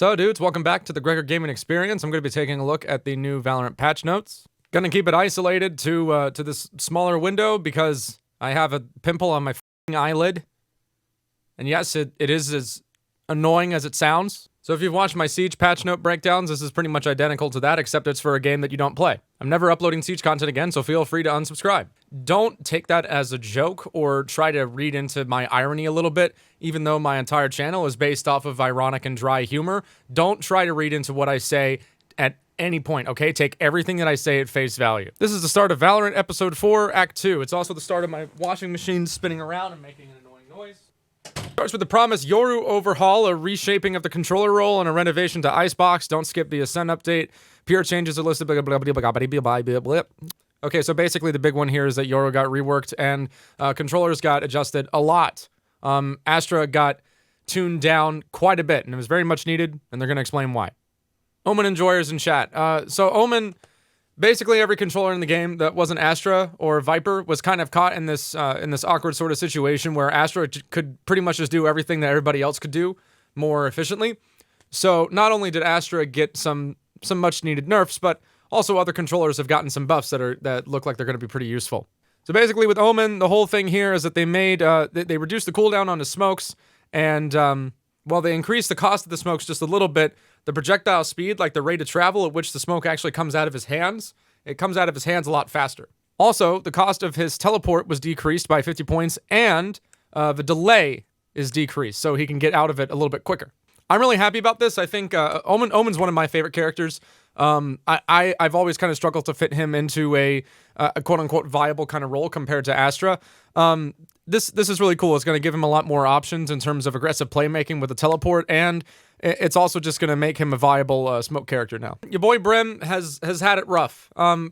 So dudes, welcome back to the Gregor Gaming Experience. I'm going to be taking a look at the new Valorant patch notes. Gonna keep it isolated to this smaller window because I have a pimple on my f***ing eyelid. And yes, it is as annoying as it sounds. So if you've watched my Siege patch note breakdowns, this is pretty much identical to that, except it's for a game that you don't play. I'm never uploading Siege content again, so feel free to unsubscribe. Don't take that as a joke or try to read into my irony a little bit, even though my entire channel is based off of ironic and dry humor. Don't try to read into what I say at any point, okay? Take everything that I say at face value. This is the start of Valorant Episode 4, Act 2. It's also the start of my washing machine spinning around and making an annoying noise. Starts with the promise Yoru overhaul, a reshaping of the controller roll, and a renovation to Icebox. Don't skip the Ascent update. Pure changes are listed. Okay, so basically the big one here is that Yoru got reworked and controllers got adjusted a lot. Astra got tuned down quite a bit, and it was very much needed, and they're going to explain why. Omen enjoyers in chat. So Omen, basically every controller in the game that wasn't Astra or Viper was kind of caught in this awkward sort of situation where Astra could pretty much just do everything that everybody else could do more efficiently. So not only did Astra get some much needed nerfs, but also other controllers have gotten some buffs that look like they're going to be pretty useful. So basically with Omen, the whole thing here is that they made they reduced the cooldown on his smokes, and while they increased the cost of the smokes just a little bit, the projectile speed, like the rate of travel at which the smoke actually comes out of his hands, it comes out of his hands a lot faster. Also, the cost of his teleport was decreased by 50 points, and the delay is decreased, so he can get out of it a little bit quicker. I'm really happy about this. I think Omen's one of my favorite characters. I've always kind of struggled to fit him into a quote-unquote viable kind of role compared to Astra. This is really cool. It's going to give him a lot more options in terms of aggressive playmaking with the teleport, and it's also just going to make him a viable smoke character now. Your boy Brim has had it rough.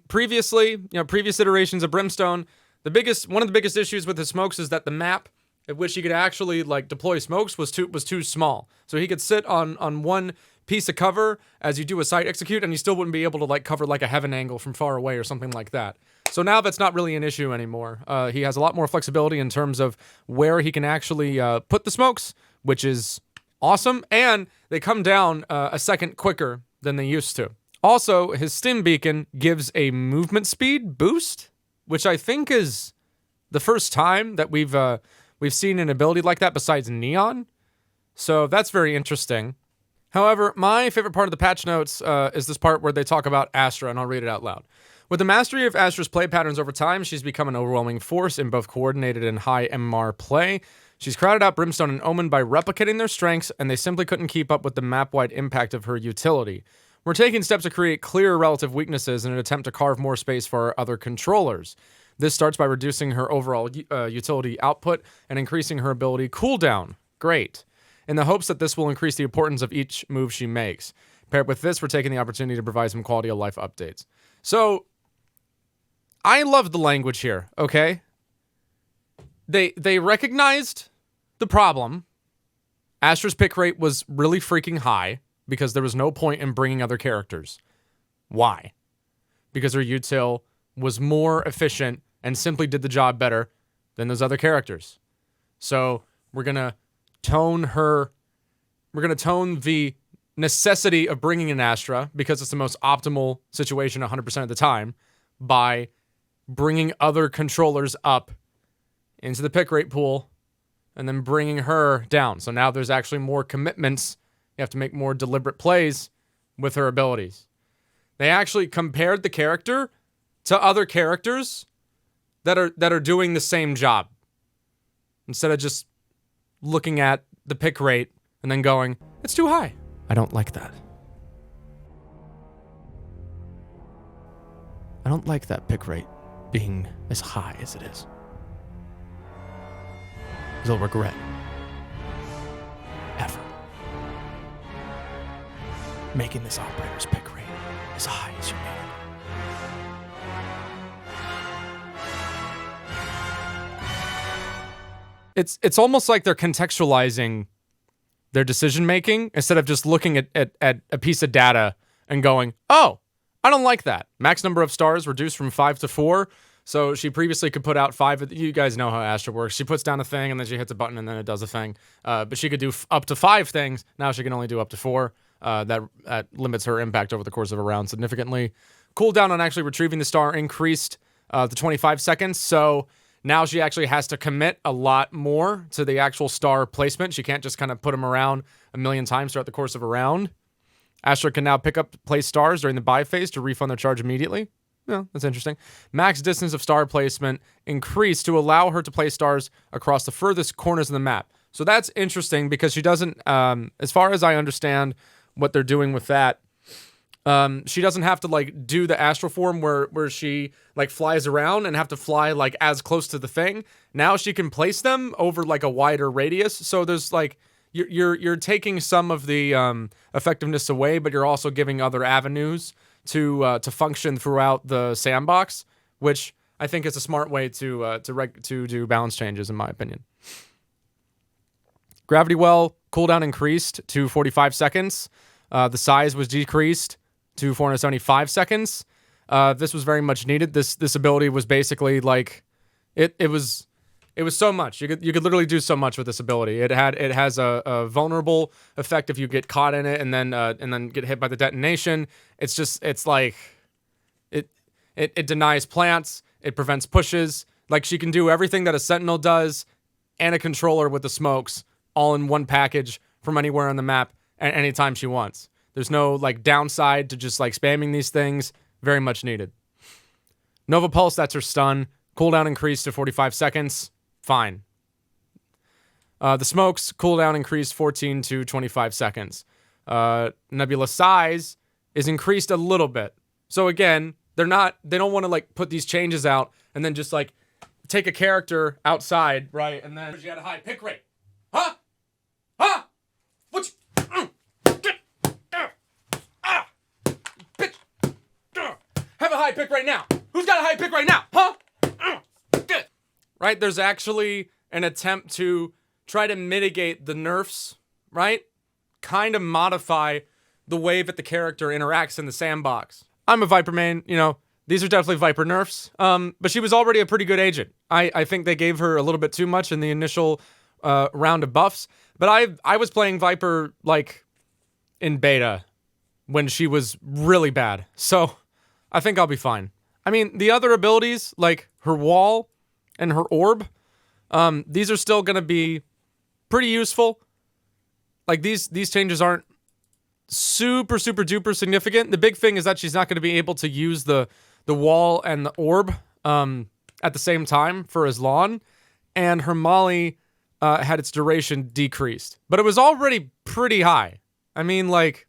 Previously, previous iterations of Brimstone, one of the biggest issues with his smokes is that the map at which he could actually deploy smokes was too small. So he could sit on one piece of cover as you do a site execute, and you still wouldn't be able to cover a heaven angle from far away or something like that. So now that's not really an issue anymore. He has a lot more flexibility in terms of where he can actually put the smokes, which is awesome, and they come down a second quicker than they used to. Also, his stim beacon gives a movement speed boost, which I think is the first time that we've seen an ability like that besides Neon. So that's very interesting. However, my favorite part of the patch notes is this part where they talk about Astra, and I'll read it out loud. With the mastery of Astra's play patterns over time, she's become an overwhelming force in both coordinated and high MMR play. She's crowded out Brimstone and Omen by replicating their strengths, and they simply couldn't keep up with the map-wide impact of her utility. We're taking steps to create clearer relative weaknesses in an attempt to carve more space for our other controllers. This starts by reducing her overall utility output and increasing her ability cooldown. Great. In the hopes that this will increase the importance of each move she makes. Paired with this, we're taking the opportunity to provide some quality of life updates. So, I love the language here, okay? They recognized the problem. Astra's pick rate was really freaking high because there was no point in bringing other characters. Why? Because her util was more efficient and simply did the job better than those other characters. So we're going to tone the necessity of bringing in Astra because it's the most optimal situation 100% of the time by bringing other controllers up into the pick rate pool and then bringing her down. So now there's actually more commitments. You have to make more deliberate plays with her abilities. They actually compared the character to other characters that are doing the same job instead of just looking at the pick rate and then going, it's too high. I don't like that. I don't like that pick rate being as high as it is. You'll regret ever making this operator's pick rate as high as you made it. It's almost like they're contextualizing their decision making instead of just looking at a piece of data and going, oh, I don't like that. Max number of stars reduced from 5 to 4. So she previously could put out 5. You guys know how Astra works. She puts down a thing and then she hits a button and then it does a thing. But she could do up to 5 things. Now she can only do up to 4. that limits her impact over the course of a round significantly. Cooldown on actually retrieving the star increased to 25 seconds, so now she actually has to commit a lot more to the actual star placement. She can't just kind of put them around a million times throughout the course of a round. Astra can now pick up place stars during the buy phase to refund their charge immediately. Yeah, that's interesting. Max distance of star placement increased to allow her to place stars across the furthest corners of the map. So that's interesting because she doesn't, as far as I understand what they're doing with that, she doesn't have to like do the astral form where she like flies around and have to fly like as close to the thing. Now she can place them over like a wider radius. So there's like you're taking some of the effectiveness away, but you're also giving other avenues to function throughout the sandbox, which I think is a smart way to do balance changes in my opinion. Gravity well cooldown increased to 45 seconds. The size was decreased to 475 seconds. This was very much needed. This ability was basically like it was so much. You could literally do so much with this ability. It has a vulnerable effect if you get caught in it and then get hit by the detonation. It's like it denies plants. It prevents pushes. Like she can do everything that a sentinel does and a controller with the smokes all in one package from anywhere on the map at any time she wants. There's no like downside to just like spamming these things. Very much needed. Nova Pulse, that's her stun. Cooldown increased to 45 seconds. Fine. The smokes, cooldown increased 14 to 25 seconds. Nebula size is increased a little bit. So again, they don't want to like put these changes out and then just like take a character outside, right? And then you got a high pick rate. Huh? Huh? What? Have a high pick right now. Who's got a high pick right now? Huh? Right? There's actually an attempt to try to mitigate the nerfs, right? Kind of modify the way that the character interacts in the sandbox. I'm a Viper main, you know, these are definitely Viper nerfs, but she was already a pretty good agent. I think they gave her a little bit too much in the initial round of buffs, but I was playing Viper, like, in beta when she was really bad, so I think I'll be fine. I mean, the other abilities, like her wall and her orb, these are still going to be pretty useful. Like, these changes aren't super duper significant. The big thing is that she's not going to be able to use the wall and the orb at the same time for as long, and her molly had its duration decreased. But it was already pretty high. I mean, like,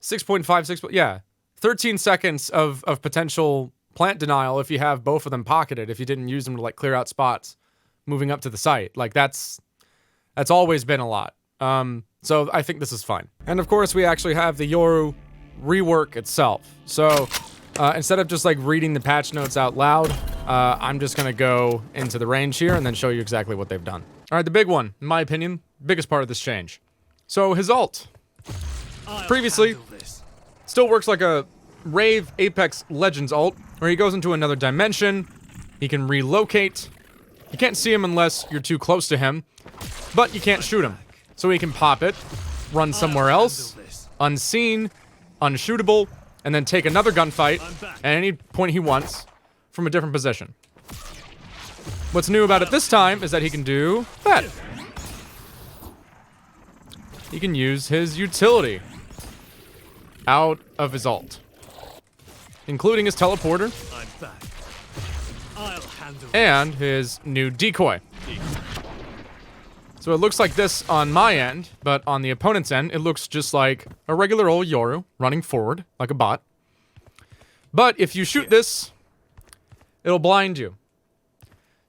6.5, yeah. 13 seconds of potential plant denial if you have both of them pocketed, if you didn't use them to like clear out spots moving up to the site. Like that's always been a lot. So I think this is fine. And of course we actually have the Yoru rework itself. So instead of just like reading the patch notes out loud, I'm just gonna go into the range here and then show you exactly what they've done. All right, the big one, in my opinion, biggest part of this change. So his ult. Previously, still works like a Rave Apex Legends ult, where he goes into another dimension, he can relocate, you can't see him unless you're too close to him, but you can't shoot him. So he can pop it, run somewhere else, unseen, unshootable, and then take another gunfight at any point he wants from a different position. What's new about it this time is that he can do that. He can use his utility out of his ult, including his teleporter and his new decoy. So it looks like this on my end, but on the opponent's end, it looks just like a regular old Yoru running forward like a bot. But if you shoot this, it'll blind you.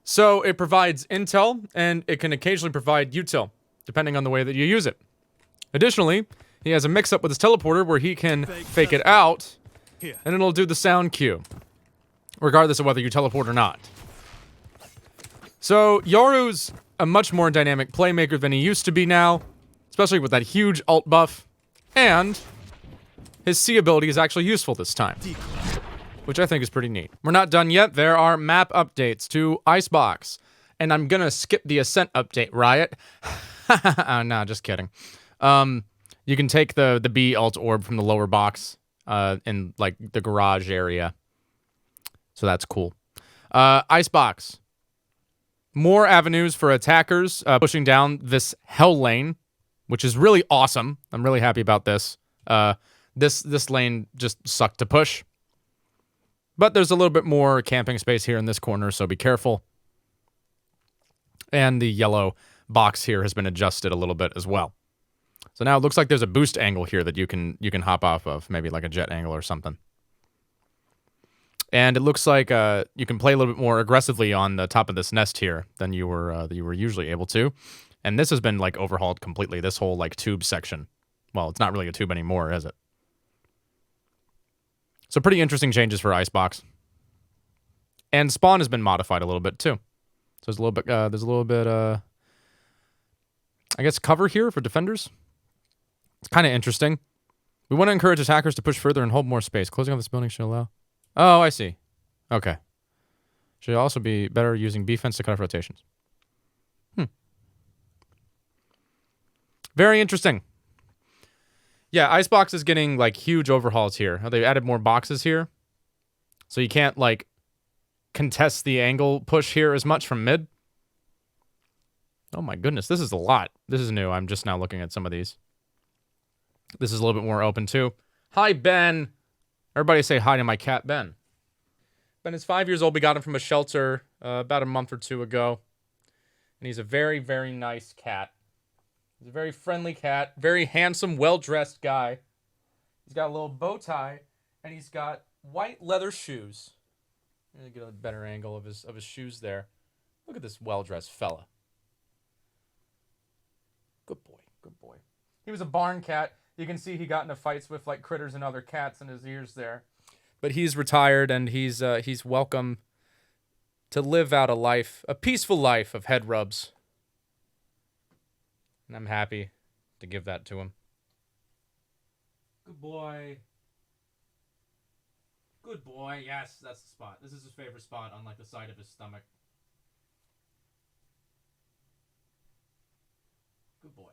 So it provides intel, and it can occasionally provide util, depending on the way that you use it. Additionally, he has a mix-up with his teleporter where he can fake it out, and it'll do the sound cue, regardless of whether you teleport or not. So Yoru's a much more dynamic playmaker than he used to be now, especially with that huge ult buff, and his C ability is actually useful this time, which I think is pretty neat. We're not done yet. There are map updates to Icebox, and I'm gonna skip the Ascent update, Riot. Oh, no, just kidding. You can take the B alt orb from the lower box in like the garage area. So that's cool. Icebox. More avenues for attackers pushing down this hell lane, which is really awesome. I'm really happy about this. This lane just sucked to push. But there's a little bit more camping space here in this corner, so be careful. And the yellow box here has been adjusted a little bit as well. So now it looks like there's a boost angle here that you can hop off of, maybe like a jet angle or something. And it looks like you can play a little bit more aggressively on the top of this nest here than you were usually able to. And this has been like overhauled completely. This whole like tube section. Well, it's not really a tube anymore, is it? So pretty interesting changes for Icebox. And spawn has been modified a little bit too. So there's a little bit I guess cover here for defenders. It's kind of interesting. We want to encourage attackers to push further and hold more space. Closing off this building should allow. Oh, I see. Okay. Should also be better using B-fence to cut off rotations. Very interesting. Yeah, Icebox is getting like huge overhauls here. They added more boxes here. So you can't like contest the angle push here as much from mid. Oh my goodness, this is a lot. This is new. I'm just now looking at some of these. This is a little bit more open too. Hi, Ben. Everybody say hi to my cat, Ben. Ben is 5 years old. We got him from a shelter about a month or two ago. And he's a very, very nice cat. He's a very friendly cat. Very handsome, well-dressed guy. He's got a little bow tie. And he's got white leather shoes. I'm going to get a better angle of his shoes there. Look at this well-dressed fella. Good boy. Good boy. He was a barn cat. You can see he got into fights with like critters and other cats in his ears there. But he's retired and he's welcome to live out a life, a peaceful life of head rubs. And I'm happy to give that to him. Good boy. Good boy. Yes, that's the spot. This is his favorite spot on like the side of his stomach. Good boy.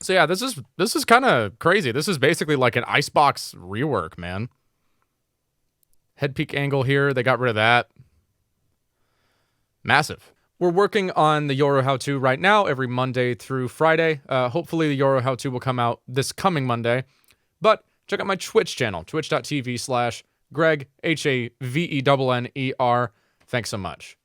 So yeah, this is kind of crazy. This is basically like an Icebox rework, man. Head peak angle here. They got rid of that. Massive. We're working on the Yoru how-to right now every Monday through Friday. Hopefully the Yoru how-to will come out this coming Monday. But check out my Twitch channel, twitch.tv/Greg, HAVENNER. Thanks so much.